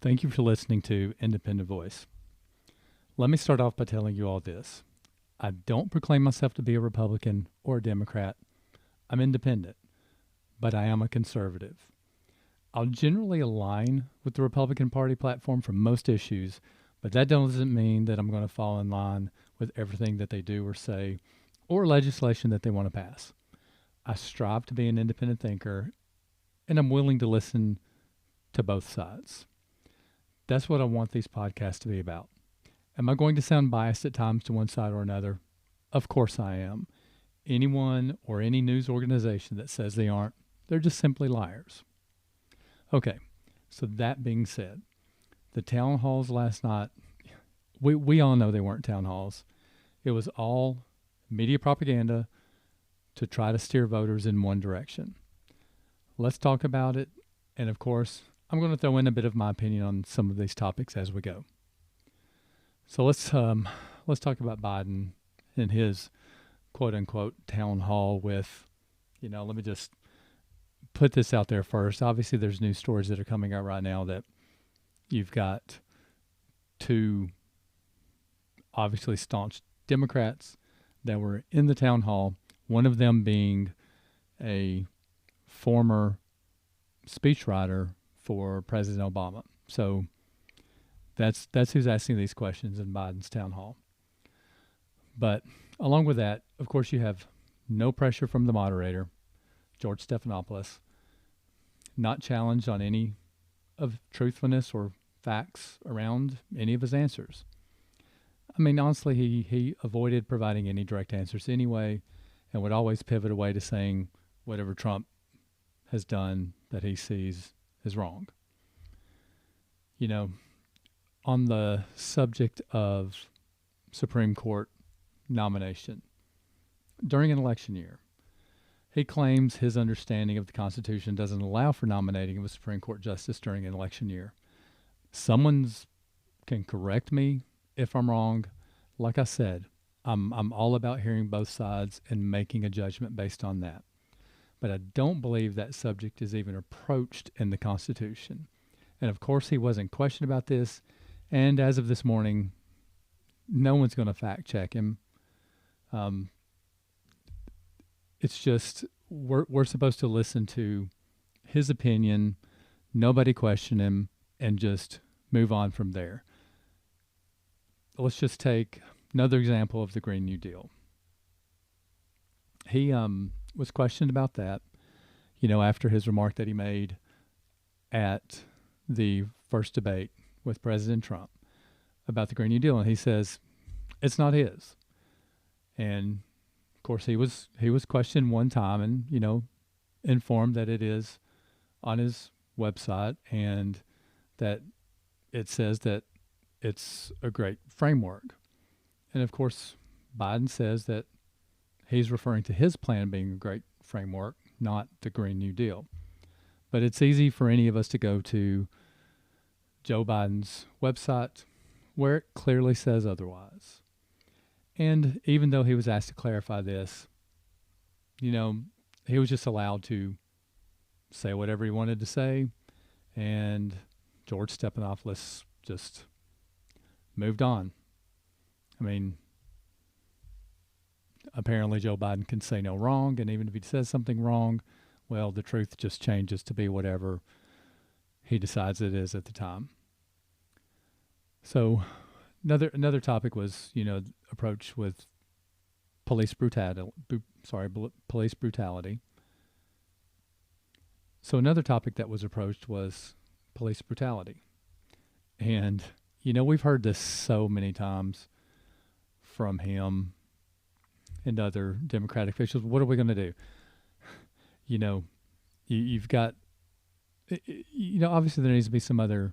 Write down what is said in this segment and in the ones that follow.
Thank you for listening to Independent Voice. Let me start off by telling you all this. I don't proclaim myself to be a Republican or a Democrat. I'm independent, but I am a conservative. I'll generally align with the Republican Party platform for most issues, but that doesn't mean that I'm going to fall in line with everything that they do or say or legislation that they want to pass. I strive to be an independent thinker, and I'm willing to listen to both sides. That's what I want these podcasts to be about. Am I going to sound biased at times to one side or another? Of course I am. Anyone or any news organization that says they aren't, they're just simply liars. Okay, so that being said, the town halls last night, we all know they weren't town halls. It was all media propaganda to try to steer voters in one direction. Let's talk about it, and of course, I'm going to throw in a bit of my opinion on some of these topics as we go. So let's talk about Biden and his quote unquote town hall with, let me just put this out there first. Obviously, there's news stories that are coming out right now that you've got two obviously staunch Democrats that were in the town hall, one of them being a former speechwriter for President Obama. So that's who's asking these questions in Biden's town hall. But along with that, of course, you have no pressure from the moderator, George Stephanopoulos, not challenged on any of truthfulness or facts around any of his answers. I mean, honestly, he avoided providing any direct answers anyway and would always pivot away to saying whatever Trump has done that he sees is wrong. On the subject of Supreme Court nomination, during an election year, he claims his understanding of the Constitution doesn't allow for nominating of a Supreme Court justice during an election year. Someone can correct me if I'm wrong. Like I said, I'm all about hearing both sides and making a judgment based on that. But I don't believe that subject is even approached in the Constitution. And of course, he wasn't questioned about this. And as of this morning, no one's going to fact check him. It's just we're supposed to listen to his opinion, nobody question him, and just move on from there. Let's just take another example of the Green New Deal. He was questioned about that, after his remark that he made at the first debate with President Trump about the Green New Deal. And he says it's not his. And of course he was questioned one time and, informed that it is on his website and that it says that it's a great framework. And of course, Biden says that he's referring to his plan being a great framework, not the Green New Deal. But it's easy for any of us to go to Joe Biden's website where it clearly says otherwise. And even though he was asked to clarify this, he was just allowed to say whatever he wanted to say. And George Stephanopoulos just moved on. I mean, apparently Joe Biden can say no wrong, and even if he says something wrong, well, the truth just changes to be whatever he decides it is at the time. So another topic was, approach with police brutality. Police brutality. So another topic that was approached was police brutality. And, we've heard this so many times from him and other Democratic officials. What are we going to do? You've got, obviously there needs to be some other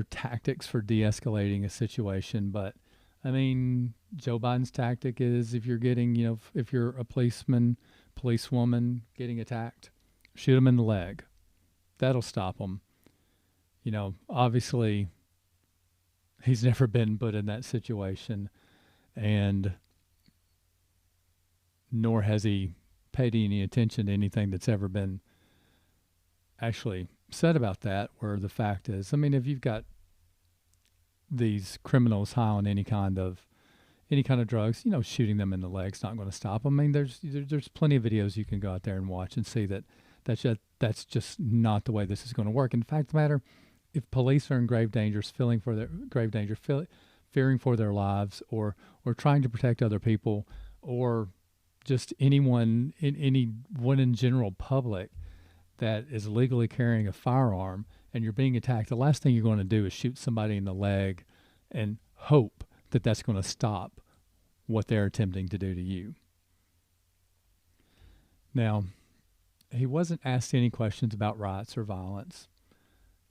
tactics for de-escalating a situation. But, I mean, Joe Biden's tactic is if you're getting, if you're a policeman, policewoman getting attacked, shoot them in the leg. That'll stop them. Obviously, he's never been put in that situation, and nor has he paid any attention to anything that's ever been actually said about that were the fact is, I mean, if you've got these criminals high on any kind of drugs, you know, shooting them in the leg's not going to stop 'em. I mean, there's plenty of videos you can go out there and watch and see that that's just not the way this is going to work. In fact, of the matter, if police are in grave danger, fearing for their lives, or trying to protect other people, or just anyone in general public that is legally carrying a firearm and you're being attacked, the last thing you're going to do is shoot somebody in the leg and hope that that's going to stop what they're attempting to do to you. Now, he wasn't asked any questions about riots or violence,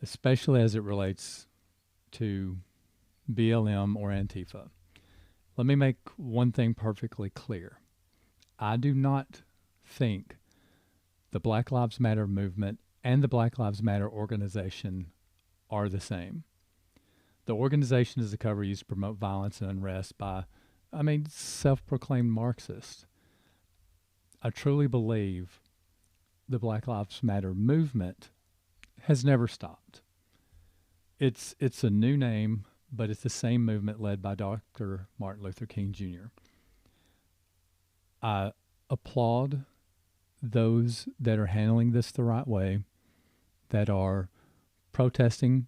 especially as it relates to BLM or Antifa. Let me make one thing perfectly clear. I do not think the Black Lives Matter movement and the Black Lives Matter organization are the same. The organization is a cover used to promote violence and unrest by, self-proclaimed Marxists. I truly believe the Black Lives Matter movement has never stopped. It's a new name, but it's the same movement led by Dr. Martin Luther King Jr. I applaud those that are handling this the right way, that are protesting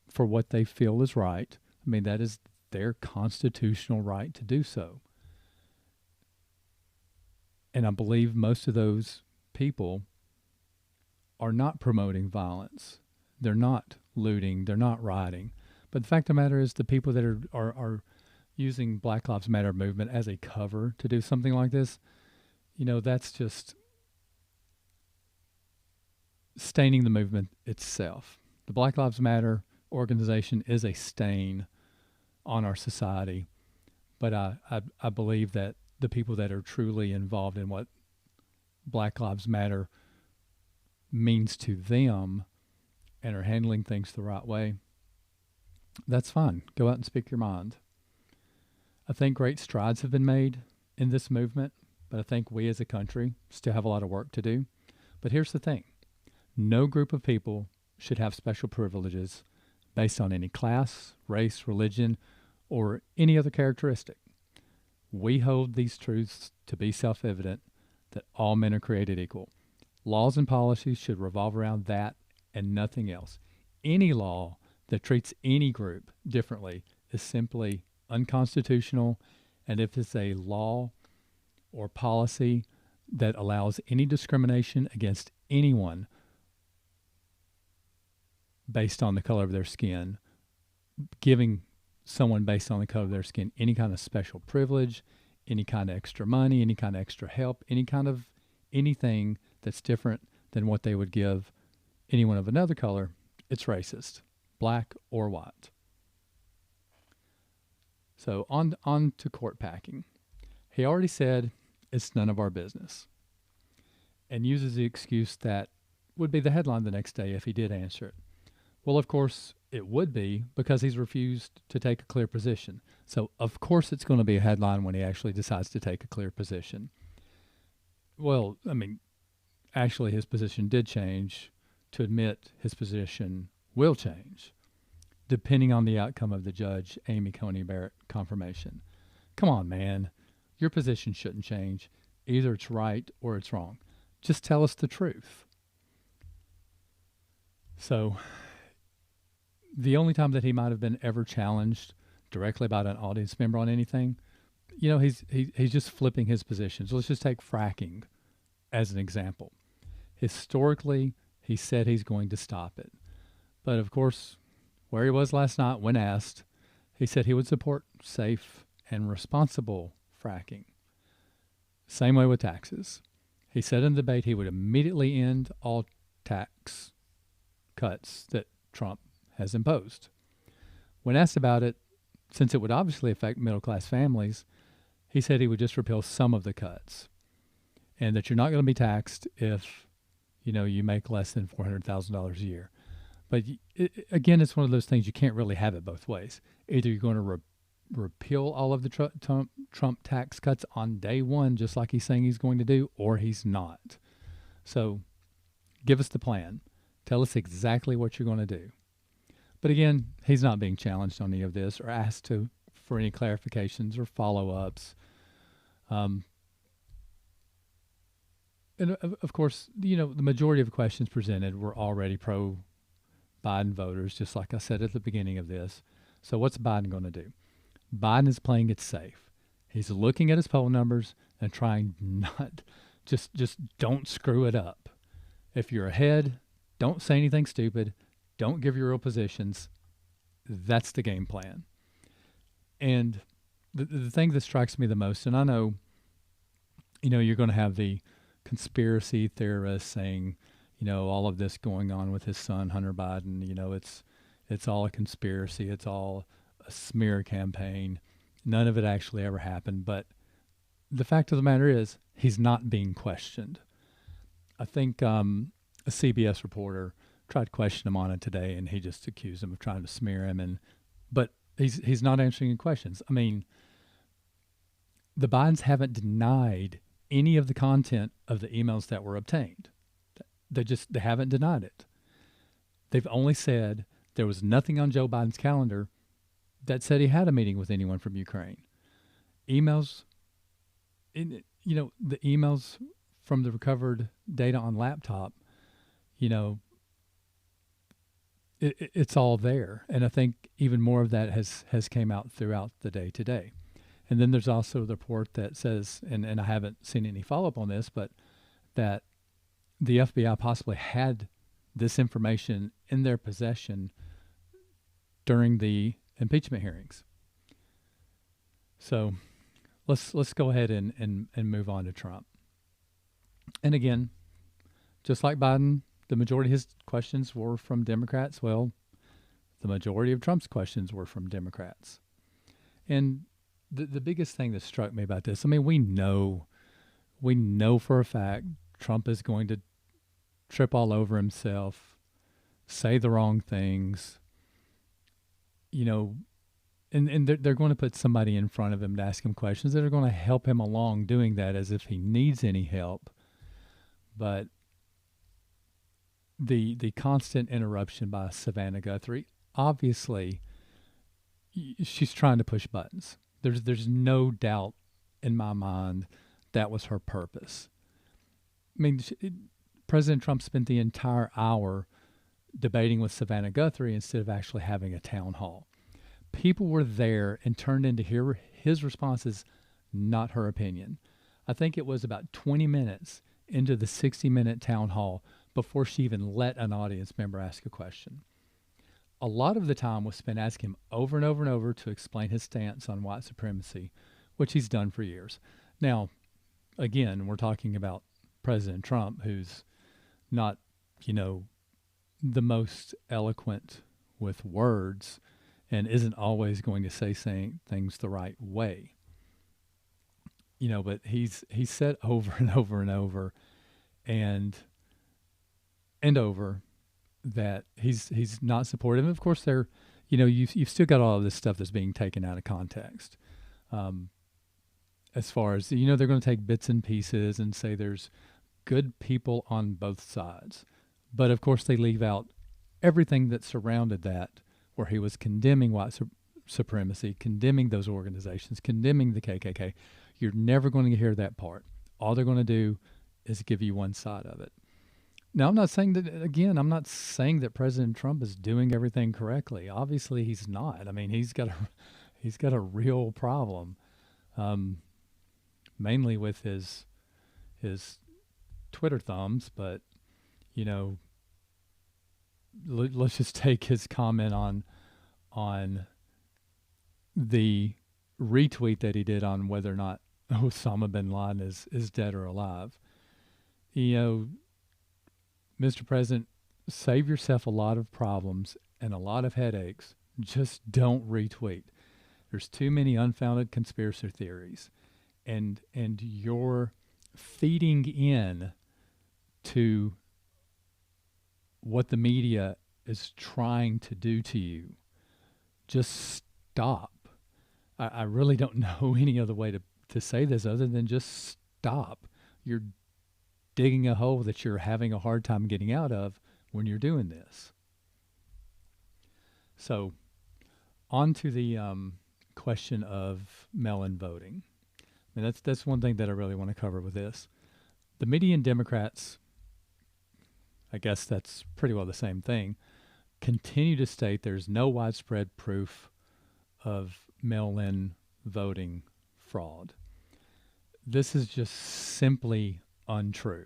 for what they feel is right. I mean, that is their constitutional right to do so. And I believe most of those people are not promoting violence. They're not looting. They're not rioting. But the fact of the matter is the people that are using Black Lives Matter movement as a cover to do something like this, you know, that's just staining the movement itself. The Black Lives Matter organization is a stain on our society, but I believe that the people that are truly involved in what Black Lives Matter means to them and are handling things the right way, that's fine. Go out and speak your mind. I think great strides have been made in this movement, but I think we as a country still have a lot of work to do. But here's the thing. No group of people should have special privileges based on any class, race, religion, or any other characteristic. We hold these truths to be self-evident, that all men are created equal. Laws and policies should revolve around that and nothing else. Any law that treats any group differently is simply unconstitutional, and if it's a law or policy that allows any discrimination against anyone based on the color of their skin, giving someone based on the color of their skin any kind of special privilege, any kind of extra money, any kind of extra help, any kind of anything that's different than what they would give anyone of another color, it's racist, black or white. So on to court packing. He already said it's none of our business, and uses the excuse that would be the headline the next day if he did answer it. Well, of course, it would be, because he's refused to take a clear position. So, of course, it's going to be a headline when he actually decides to take a clear position. Well, I mean, actually, his position did change. To admit his position will change, depending on the outcome of the Judge Amy Coney Barrett confirmation. Come on, man. Your position shouldn't change. Either it's right or it's wrong. Just tell us the truth. So, the only time that he might have been ever challenged directly by an audience member on anything, you know, he's just flipping his position. So let's just take fracking as an example. Historically, he said he's going to stop it. But of course, where he was last night when asked, he said he would support safe and responsible fracking. Same way with taxes. He said in the debate he would immediately end all tax cuts that Trump has imposed. When asked about it, since it would obviously affect middle-class families, he said he would just repeal some of the cuts, and that you're not going to be taxed if, you know, you make less than $400,000 a year. But again, it's one of those things you can't really have it both ways. Either you're going to repeal all of the Trump tax cuts on day one, just like he's saying he's going to do, or he's not. So give us the plan. Tell us exactly what you're going to do. But again, he's not being challenged on any of this or asked for any clarifications or follow-ups. And of course, the majority of questions presented were already pro-Biden voters, just like I said at the beginning of this. So what's Biden going to do? Biden is playing it safe. He's looking at his poll numbers and trying not, just don't screw it up. If you're ahead, don't say anything stupid. Don't give your real positions. That's the game plan. And the thing that strikes me the most, and I know, you're going to have the conspiracy theorists saying, all of this going on with his son, Hunter Biden, it's all a conspiracy. It's all a smear campaign. None of it actually ever happened. But the fact of the matter is, he's not being questioned. I think a CBS reporter tried to question him on it today, and he just accused him of trying to smear him. But he's not answering any questions. I mean, the Bidens haven't denied any of the content of the emails that were obtained. They haven't denied it. They've only said there was nothing on Joe Biden's calendar that said he had a meeting with anyone from Ukraine. Emails, the emails from the recovered data on laptop, it's all there. And I think even more of that has came out throughout the day today. And then there's also the report that says, and I haven't seen any follow-up on this, but that the FBI possibly had this information in their possession during the impeachment hearings. So let's go ahead and move on to Trump. And again, just like Biden, the majority of his questions were from Democrats. Well, the majority of Trump's questions were from Democrats. And the biggest thing that struck me about this, I mean, we know for a fact Trump is going to trip all over himself, say the wrong things, and they're going to put somebody in front of him to ask him questions that are going to help him along doing that as if he needs any help. But the constant interruption by Savannah Guthrie, obviously, she's trying to push buttons. There's no doubt in my mind that was her purpose. I mean, President Trump spent the entire hour debating with Savannah Guthrie instead of actually having a town hall. People were there and turned in to hear his responses, not her opinion. I think it was about 20 minutes into the 60-minute town hall before she even let an audience member ask a question. A lot of the time was spent asking him over and over and over to explain his stance on white supremacy, which he's done for years. Now, again, we're talking about President Trump, who's not, the most eloquent with words and isn't always going to say things the right way. But he's said over and over and over and over that he's not supportive. And of course, you've still got all of this stuff that's being taken out of context. As far as, they're going to take bits and pieces and say there's good people on both sides. But of course, they leave out everything that surrounded that, where he was condemning white supremacy, condemning those organizations, condemning the KKK. You're never going to hear that part. All they're going to do is give you one side of it. Now, I'm not saying that President Trump is doing everything correctly. Obviously, he's not. I mean, he's got a real problem, mainly with his Twitter thumbs. But let's just take his comment on the retweet that he did on whether or not Osama bin Laden is dead or alive. Mr. President, save yourself a lot of problems and a lot of headaches. Just don't retweet. There's too many unfounded conspiracy theories, and you're feeding in to what the media is trying to do to you. Just stop. I really don't know any other way to say this other than just stop. You're digging a hole that you're having a hard time getting out of when you're doing this. So, on to the question of mail-in voting. And that's one thing that I really want to cover with this. The media and Democrats, I guess that's pretty well the same thing, continue to state there's no widespread proof of mail-in voting fraud. This is just simply untrue.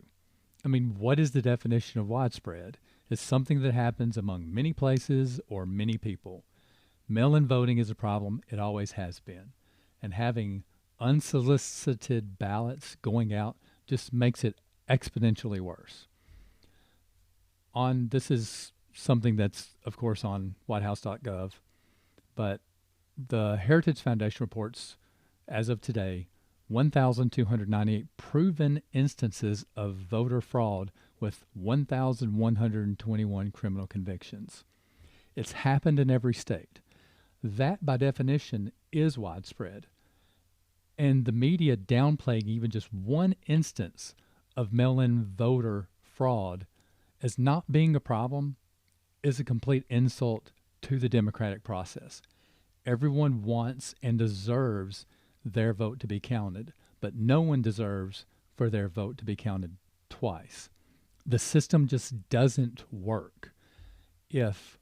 I mean, what is the definition of widespread? It's something that happens among many places or many people. Mail-in voting is a problem. It always has been. And having unsolicited ballots going out just makes it exponentially worse. This is something that's, of course, on whitehouse.gov, but the Heritage Foundation reports, as of today, 1,298 proven instances of voter fraud with 1,121 criminal convictions. It's happened in every state. That, by definition, is widespread. And the media downplaying even just one instance of mail-in voter fraud as not being a problem is a complete insult to the democratic process. Everyone wants and deserves their vote to be counted, but no one deserves for their vote to be counted twice. The system just doesn't work. If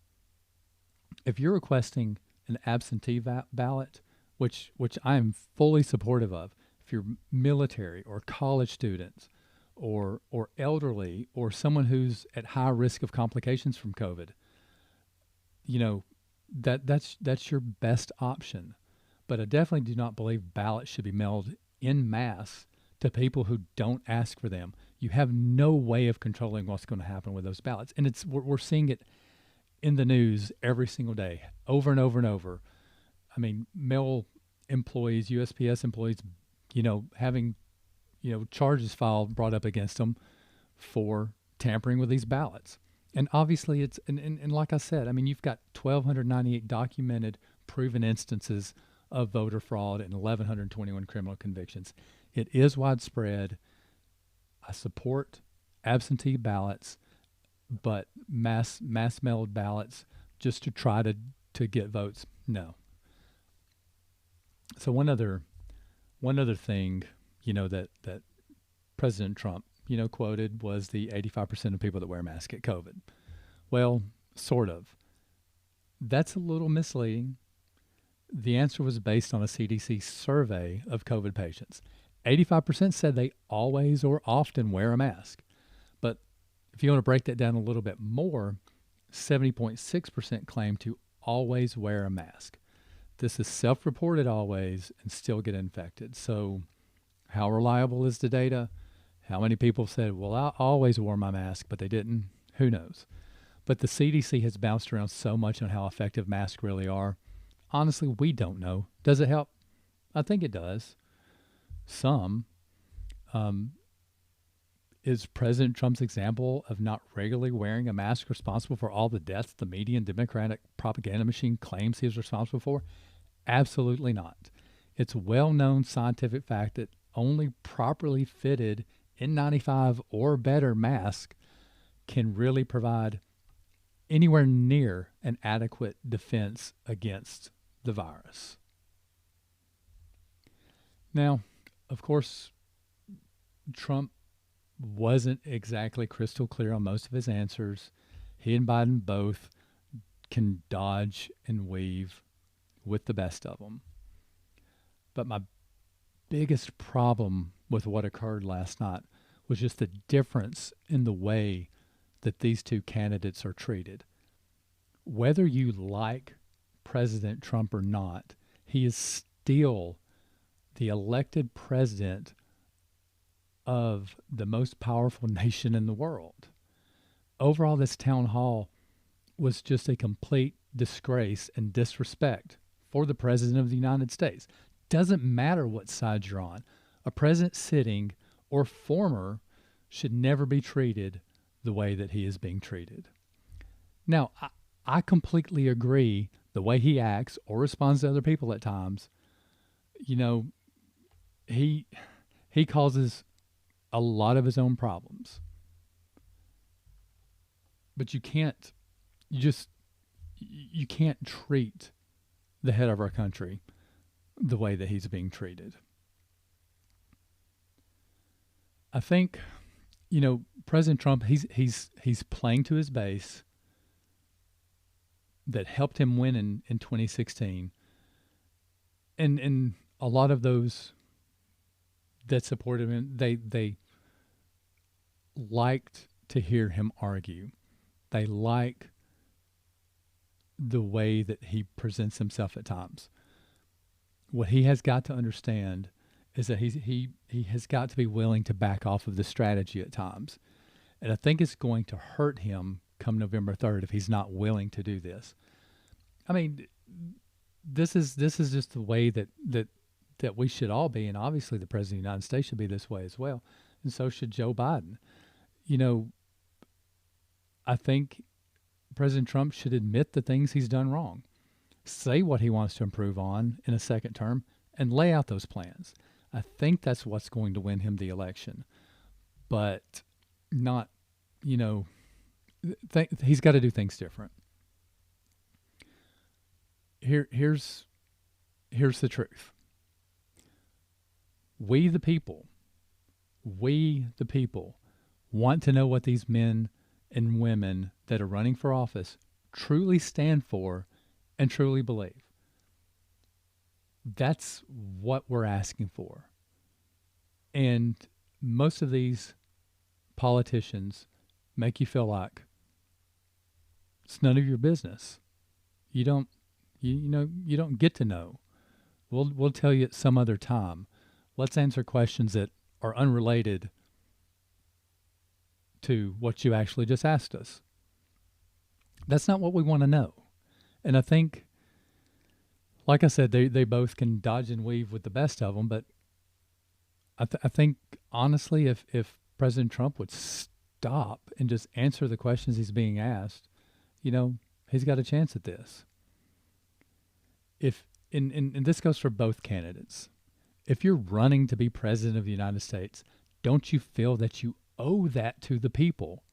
you're requesting an absentee ballot, which I am fully supportive of, if you're military or college students or elderly or someone who's at high risk of complications from COVID, that's your best option. But I definitely do not believe ballots should be mailed en masse to people who don't ask for them. You have no way of controlling what's going to happen with those ballots. And we're seeing it in the news every single day, over and over and over. I mean, mail employees, USPS employees, having, charges brought up against them for tampering with these ballots. And obviously it's, and like I said, I mean, you've got 1,298 documented proven instances of voter fraud and 1,121 criminal convictions. It is widespread. I support absentee ballots, but mass mailed ballots just to try to get votes, no. So one other thing, that President Trump, quoted was the 85% of people that wear masks get COVID. Well, sort of. That's a little misleading. The answer was based on a CDC survey of COVID patients. 85% said they always or often wear a mask. But if you want to break that down a little bit more, 70.6% claim to always wear a mask. This is self-reported always and still get infected. So how reliable is the data? How many people said, well, I always wore my mask, but they didn't? Who knows? But the CDC has bounced around so much on how effective masks really are. Honestly, we don't know. Does it help? I think it does. Some. Is President Trump's example of not regularly wearing a mask responsible for all the deaths the media and Democratic propaganda machine claims he is responsible for? Absolutely not. It's a well-known scientific fact that only properly fitted N95 or better mask can really provide anywhere near an adequate defense against the virus. Now, of course, Trump wasn't exactly crystal clear on most of his answers. He and Biden both can dodge and weave with the best of them. But my biggest problem with what occurred last night was just the difference in the way that these two candidates are treated. Whether you like President Trump or not, he is still the elected president of the most powerful nation in the world. Overall, this town hall was just a complete disgrace and disrespect for the President of the United States. Doesn't matter what side you're on. A president sitting or former should never be treated the way that he is being treated. Now, I completely agree the way he acts or responds to other people at times, he causes a lot of his own problems. But you just, you can't treat the head of our country the way that he's being treated. I think, President Trump, he's playing to his base that helped him win in 2016. And a lot of those that supported him, they liked to hear him argue. They like the way that he presents himself at times. What he has got to understand is that he has got to be willing to back off of the strategy at times. And I think it's going to hurt him come November 3rd if he's not willing to do this. I mean, this is just the way that we should all be, and obviously the President of the United States should be this way as well, and so should Joe Biden. You know, I think President Trump should admit the things he's done wrong, say what he wants to improve on in a second term, and lay out those plans. I think that's what's going to win him the election, but not, he's got to do things different. Here's the truth. We the people want to know what these men and women that are running for office truly stand for and truly believe. That's what we're asking for. And most of these politicians make you feel like it's none of your business. You don't get to know. We'll tell you at some other time. Let's answer questions that are unrelated to what you actually just asked us. That's not what we want to know. And I think, like I said, they both can dodge and weave with the best of them, but I think, honestly, if President Trump would stop and just answer the questions he's being asked, he's got a chance at this. And this goes for both candidates. If you're running to be president of the United States, don't you feel that you owe that to the people?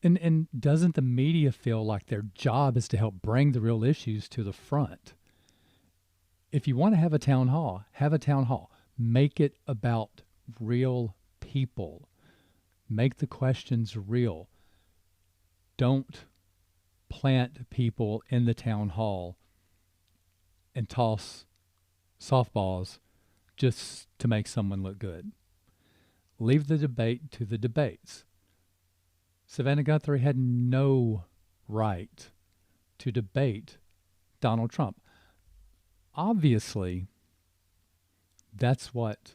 And doesn't the media feel like their job is to help bring the real issues to the front? If you want to have a town hall, have a town hall. Make it about real people. Make the questions real. Don't plant people in the town hall and toss softballs just to make someone look good. Leave the debate to the debates. Savannah Guthrie had no right to debate Donald Trump. Obviously, that's what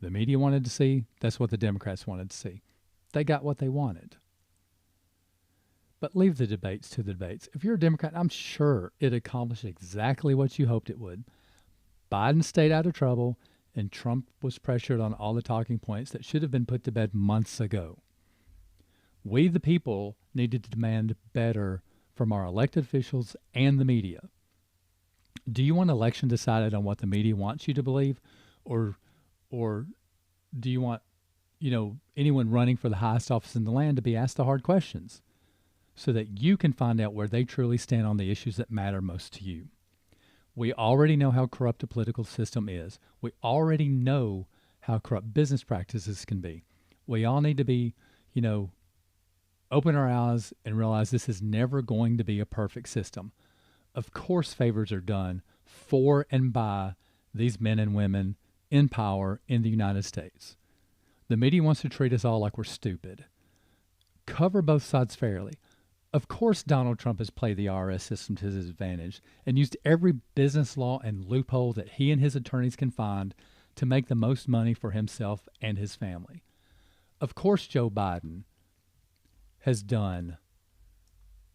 the media wanted to see. That's what the Democrats wanted to see. They got what they wanted. But leave the debates to the debates. If you're a Democrat, I'm sure it accomplished exactly what you hoped it would. Biden stayed out of trouble, and Trump was pressured on all the talking points that should have been put to bed months ago. We, the people, needed to demand better from our elected officials and the media. Do you want an election decided on what the media wants you to believe, or do you want, anyone running for the highest office in the land to be asked the hard questions so that you can find out where they truly stand on the issues that matter most to you? We already know how corrupt the political system is. We already know how corrupt business practices can be. We all need to be, open our eyes and realize this is never going to be a perfect system. Of course, favors are done for and by these men and women in power in the United States. The media wants to treat us all like we're stupid. Cover both sides fairly. Of course, Donald Trump has played the IRS system to his advantage and used every business law and loophole that he and his attorneys can find to make the most money for himself and his family. Of course, Joe Biden has done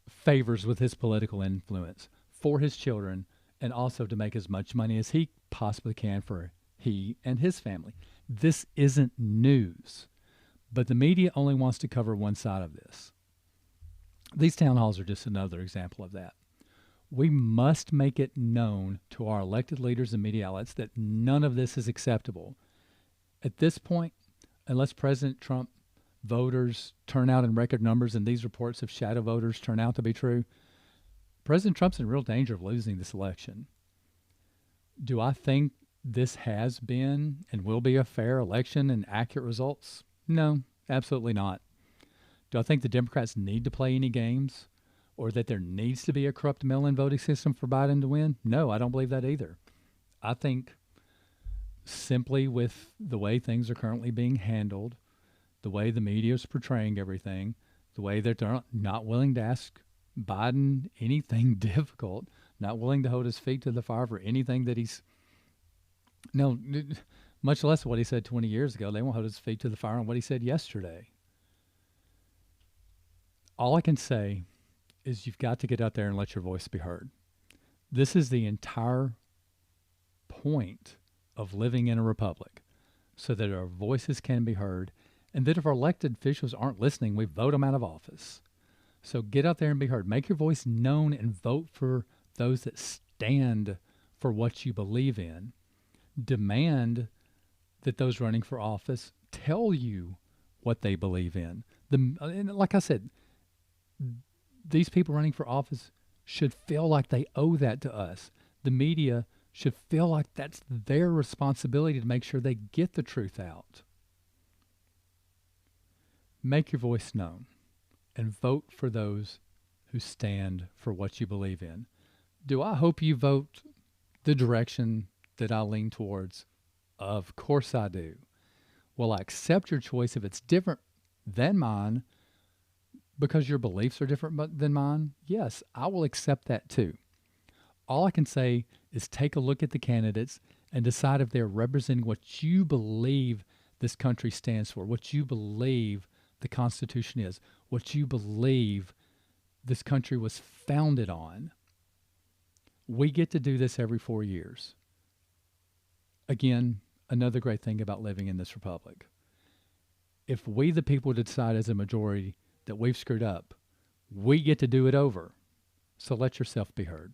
favors with his political influence for his children and also to make as much money as he possibly can for he and his family. This isn't news, but the media only wants to cover one side of this. These town halls are just another example of that. We must make it known to our elected leaders and media outlets that none of this is acceptable. At this point, unless President Trump voters turn out in record numbers and these reports of shadow voters turn out to be true, President Trump's in real danger of losing this election. Do I think this has been and will be a fair election and accurate results? No, absolutely not. Do I think the Democrats need to play any games or that there needs to be a corrupt mail in voting system for Biden to win? No, I don't believe that either. I think simply with the way things are currently being handled, the way the media is portraying everything, the way that they're not willing to ask Biden anything difficult, not willing to hold his feet to the fire for anything that he's, no, much less what he said 20 years ago. They won't hold his feet to the fire on what he said yesterday. All I can say is you've got to get out there and let your voice be heard. This is the entire point of living in a republic, so that our voices can be heard, and that if our elected officials aren't listening, we vote them out of office. So get out there and be heard. Make your voice known and vote for those that stand for what you believe in. Demand that those running for office tell you what they believe in. And like I said, these people running for office should feel like they owe that to us. The media should feel like that's their responsibility to make sure they get the truth out. Make your voice known and vote for those who stand for what you believe in. Do I hope you vote the direction that I lean towards? Of course I do. Will I accept your choice if it's different than mine because your beliefs are different than mine? Yes, I will accept that too. All I can say is take a look at the candidates and decide if they're representing what you believe this country stands for, what you believe the Constitution is, what you believe this country was founded on. We get to do this every 4 years. Again, another great thing about living in this republic. If we, the people, decide as a majority that we've screwed up, we get to do it over. So let yourself be heard.